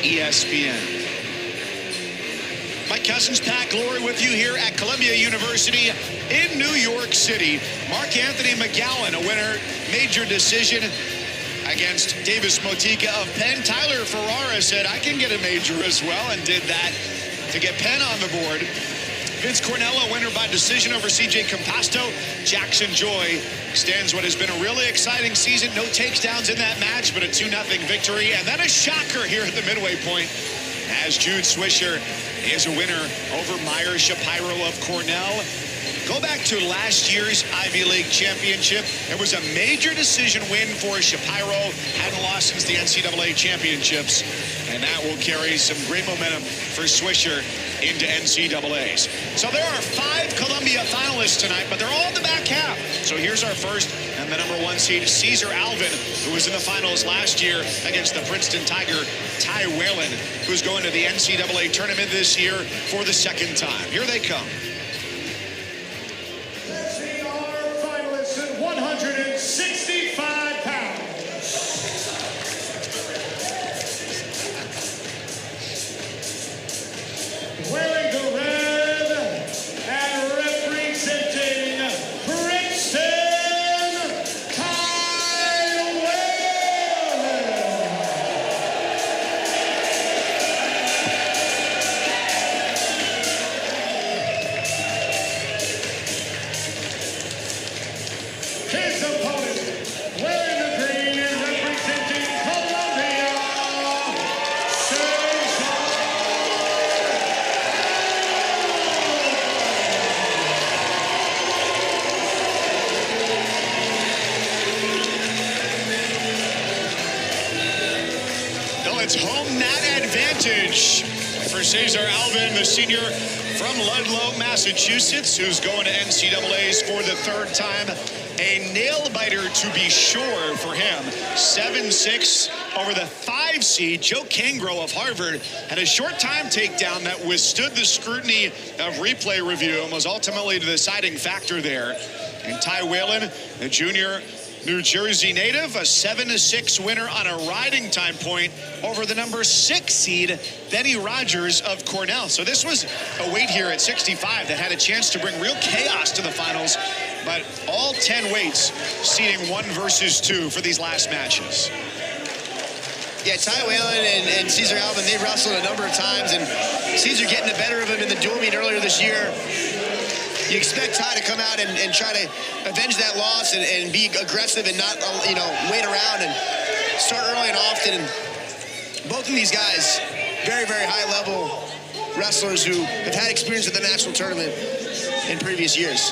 ESPN. Mike Cousins, Pat Glory with you here at Columbia University in New York City. Mark Anthony McGowan, a winner, major decision against Davis Motika of Penn. Tyler Ferrara said, I can get a major as well, and did that to get Penn on the board. Vince Cornello, winner by decision over CJ Campasto. Jackson Joy extends what has been a really exciting season. No takedowns in that match, but a 2-0 victory. And then a shocker here at the midway point, as Jude Swisher is a winner over Meyer Shapiro of Cornell. Go back to last year's Ivy League championship. It was a major decision win for Shapiro. Hadn't lost since the NCAA championships. And that will carry some great momentum for Swisher into NCAAs. So there are 5 Columbia finalists tonight, but they're all in the back half. So here's our first and the #1 seed, Cesar Alvan, who was in the finals last year against the Princeton Tiger, Ty Whalen, who's going to the NCAA tournament this year for the 2nd time. Here they come. Let's see our finalists at 165 pounds. Wearing the red and representing Princeton, Ty Whalen. His opponent, wearing the green and representing Columbia, It's home mat advantage for Cesar Alvan, the senior from Ludlow, Massachusetts, who's going to NCAAs for the 3rd time. A nail-biter to be sure for him. 7-6 over the 5 seed. Joe Kangro of Harvard had a short time takedown that withstood the scrutiny of replay review and was ultimately the deciding factor there. And Ty Whalen, the junior New Jersey native, a 7-6 winner on a riding time point over the #6 seed, Benny Rogers of Cornell. So this was a weight here at 65 that had a chance to bring real chaos to the finals, but all 10 weights seeding 1 versus 2 for these last matches. Yeah, Ty Whalen and Cesar Alvan, they've wrestled a number of times, and Cesar getting the better of him in the dual meet earlier this year. You expect Ty to come out and try to avenge that loss and be aggressive and not, wait around and start early and often. And both of these guys, very, very high-level wrestlers who have had experience at the national tournament in previous years.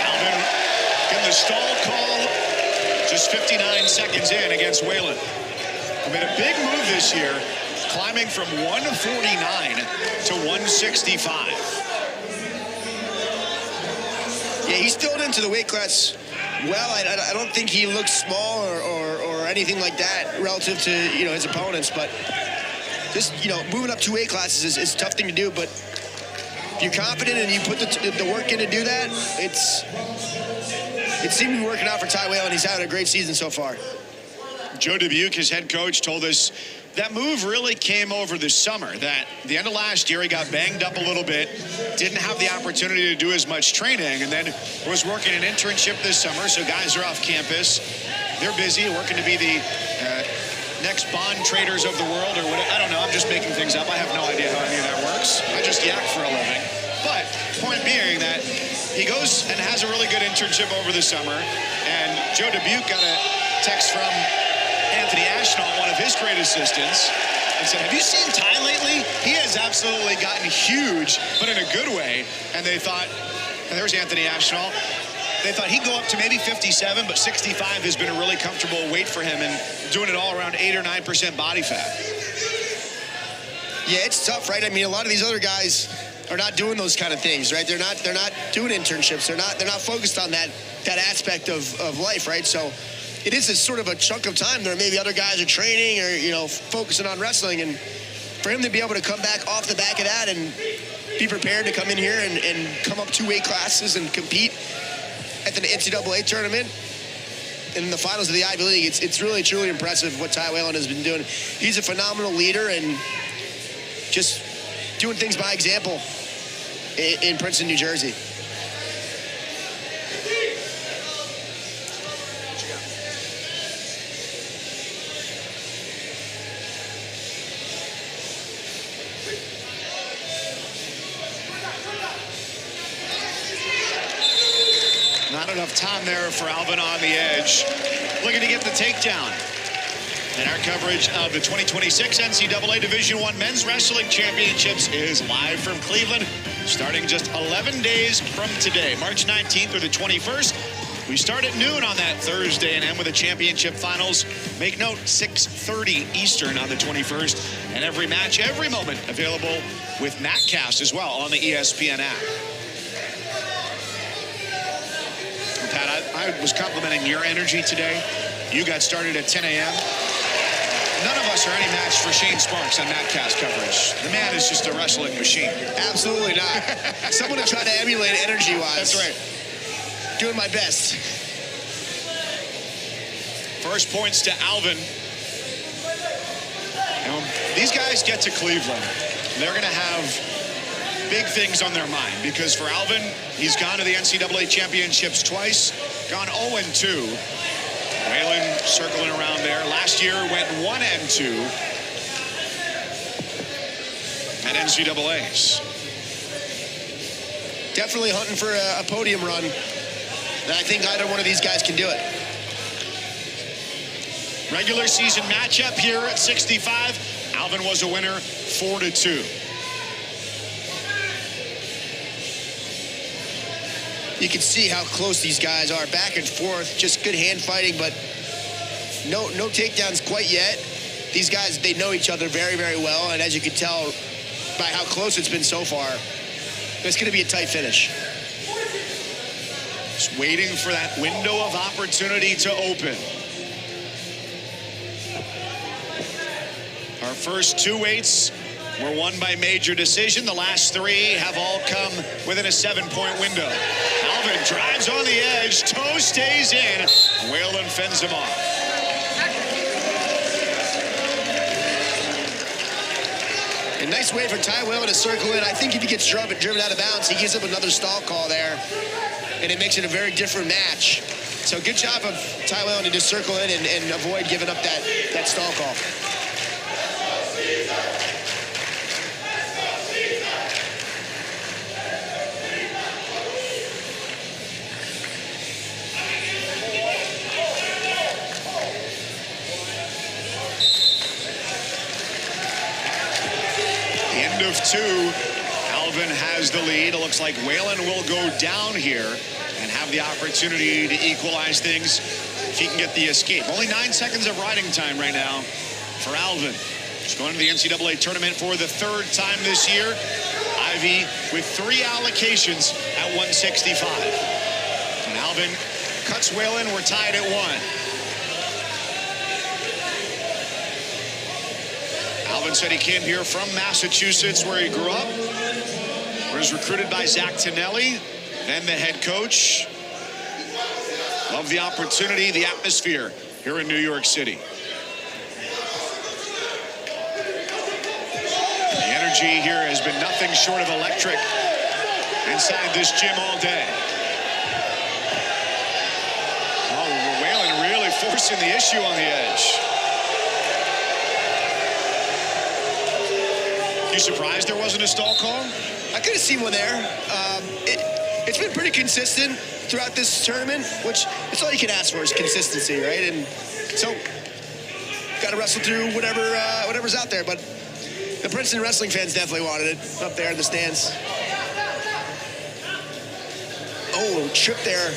Alvan getting the stall call. Just 59 seconds in against Whalen. He made a big move this year, climbing from 149 to 165. Yeah, he's filled into the weight class well. I don't think he looks small or anything like that relative to, his opponents. But just, moving up 2 weight classes is a tough thing to do. But if you're confident and you put the work in to do that, it seemed to be working out for Ty Whalen. He's having a great season so far. Joe Dubuque, his head coach, told us that move really came over the summer, that the end of last year he got banged up a little bit, didn't have the opportunity to do as much training, and then was working an internship this summer, so guys are off campus. They're busy working to be the next bond traders of the world, or what? I don't know, I'm just making things up. I have no idea how any of that works. I just yak for a living. But point being that he goes and has a really good internship over the summer, and Joe Dubuque got a text from Anthony Ashnault, one of his great assistants, and said, have you seen Ty lately? He has absolutely gotten huge, but in a good way. And they thought, and there's Anthony Ashnault, they thought he'd go up to maybe 57, but 65 has been a really comfortable weight for him, and doing it all around 8 or 9% body fat. Yeah, it's tough, right? I mean, a lot of these other guys are not doing those kind of things, right? They're not doing internships. They're not focused on that aspect of life, right? So it is a sort of a chunk of time there. Maybe other guys are training or, focusing on wrestling, and for him to be able to come back off the back of that and be prepared to come in here and come up 2 weight classes and compete at the NCAA tournament and in the finals of the Ivy League, it's really, truly impressive what Ty Whalen has been doing. He's a phenomenal leader and just doing things by example in Princeton, New Jersey. Not enough time there for Alvan on the edge. Looking to get the takedown. And our coverage of the 2026 NCAA Division I Men's Wrestling Championships is live from Cleveland, starting just 11 days from today, March 19th through the 21st. We start at noon on that Thursday and end with the championship finals. Make note, 6:30 Eastern on the 21st. And every match, every moment available with Matcast as well on the ESPN app. Pat, I was complimenting your energy today. You got started at 10 a.m. None of us are any match for Shane Sparks on Matcast coverage. The man is just a wrestling machine. Absolutely not. Someone to try to emulate energy-wise. That's right. Doing my best. First points to Alvan. You know, these guys get to Cleveland. They're going to have big things on their mind because for Alvan, he's gone to the NCAA championships twice, gone 0-2. Whalen circling around there. Last year went 1-2 at NCAAs. Definitely hunting for a podium run. And I think either one of these guys can do it. Regular season matchup here at 65. Alvan was a winner, 4-2. You can see how close these guys are, back and forth, just good hand fighting, but no takedowns quite yet. These guys, they know each other very, very well, and as you can tell by how close it's been so far, it's going to be a tight finish. Just waiting for that window of opportunity to open. Our first 2 weights were won by major decision. The last 3 have all come within a 7-point window. Alvan drives on the edge, toe stays in. Whalen fends him off. A nice way for Ty Whalen to circle in. I think if he gets driven out of bounds, he gives up another stall call there, and it makes it a very different match. So good job of Ty Whalen to just circle in and avoid giving up that stall call. Of 2, Alvan has the lead. It looks like Whalen will go down here and have the opportunity to equalize things if he can get the escape. Only 9 seconds of riding time right now for Alvan. He's going to the NCAA tournament for the 3rd time this year. Ivy with 3 allocations at 165. And Alvan cuts Whalen. We're tied at 1. Alvan said he came here from Massachusetts, where he grew up, was recruited by Zach Tonelli, then the head coach. Love the opportunity, the atmosphere here in New York City. The energy here has been nothing short of electric inside this gym all day. Oh, Whalen really forcing the issue on the edge. You surprised there wasn't a stall call? I could have seen one there. It's been pretty consistent throughout this tournament, which it's all you can ask for is consistency, right? And so, got to wrestle through whatever's out there. But the Princeton wrestling fans definitely wanted it up there in the stands. Oh, trip there.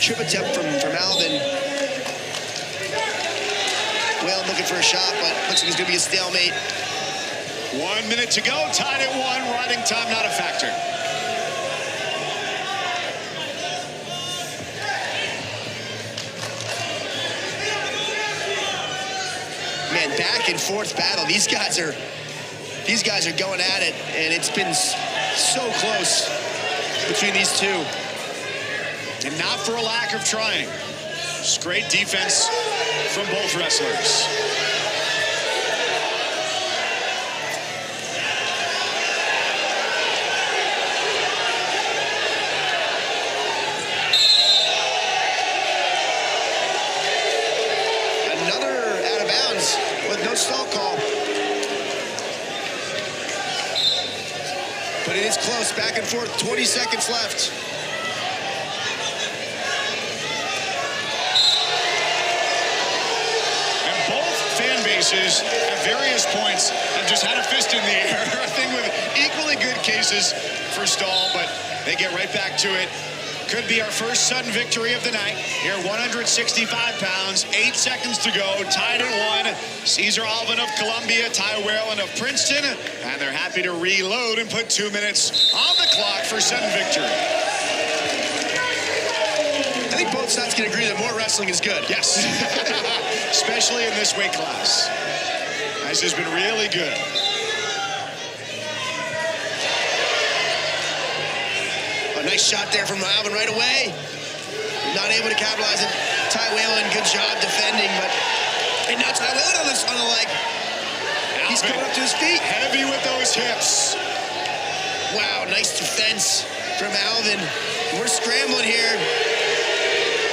Trip attempt from Alvan. Whalen looking for a shot, but looks like it's going to be a stalemate. 1 minute to go, tied at 1. Riding time not a factor. Man, back and forth battle. These guys are these guys are going at it, and it's been so close between these two. And not for a lack of trying. Just great defense from both wrestlers. Another out of bounds with no stall call. But it is close, back and forth, 20 seconds left. And both fan bases at various points have just had a fist in the air. I think with equally good cases for stall, but they get right back to it. Could be our first sudden victory of the night. Here, 165 pounds, 8 seconds to go, tied at 1. Cesar Alvan of Columbia, Ty Whalen of Princeton, and they're happy to reload and put 2 minutes on the clock for sudden victory. I think both sides can agree that more wrestling is good. Yes, especially in this weight class. This has been really good. Nice shot there from Alvan right away. Not able to capitalize it. Ty Whalen, good job defending, but and now Ty Whalen on the leg. He's coming up to his feet. Heavy with those hips. Wow, nice defense from Alvan. We're scrambling here.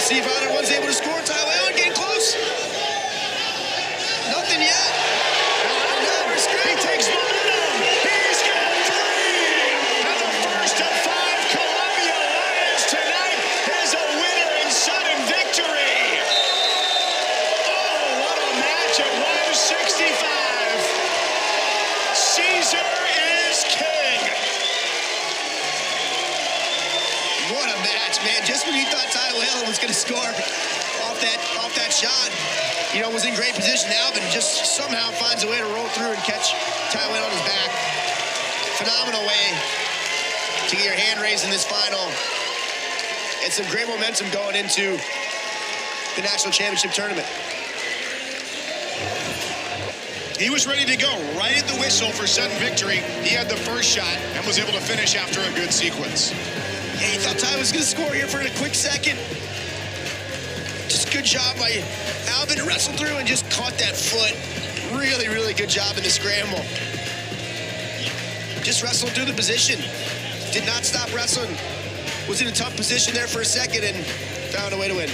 See if either one's able to score. Ty Whalen getting close. Nothing yet. He takes momentum. He's got 3. And the first of 5 Columbia Lions tonight is a winner and sudden victory. Oh, what a match at 165. Cesar is king. What a match, man. Just when you thought Ty Whalen was going to score off that shot, you know, was in great position. Alvan just somehow finds a way to roll through and catch Ty Whalen on his back. Phenomenal way to get your hand raised in this final. And some great momentum going into the national championship tournament. He was ready to go right at the whistle for sudden victory. He had the first shot and was able to finish after a good sequence. Yeah, he thought Ty was going to score here for a quick second. Just good job by Alvan to wrestle through and just caught that foot. Really, really good job in the scramble. Just wrestled through the position. Did not stop wrestling. Was in a tough position there for a second and found a way to win.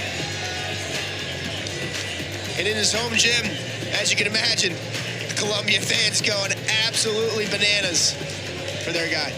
And in his home gym, as you can imagine, the Columbia fans going absolutely bananas for their guy.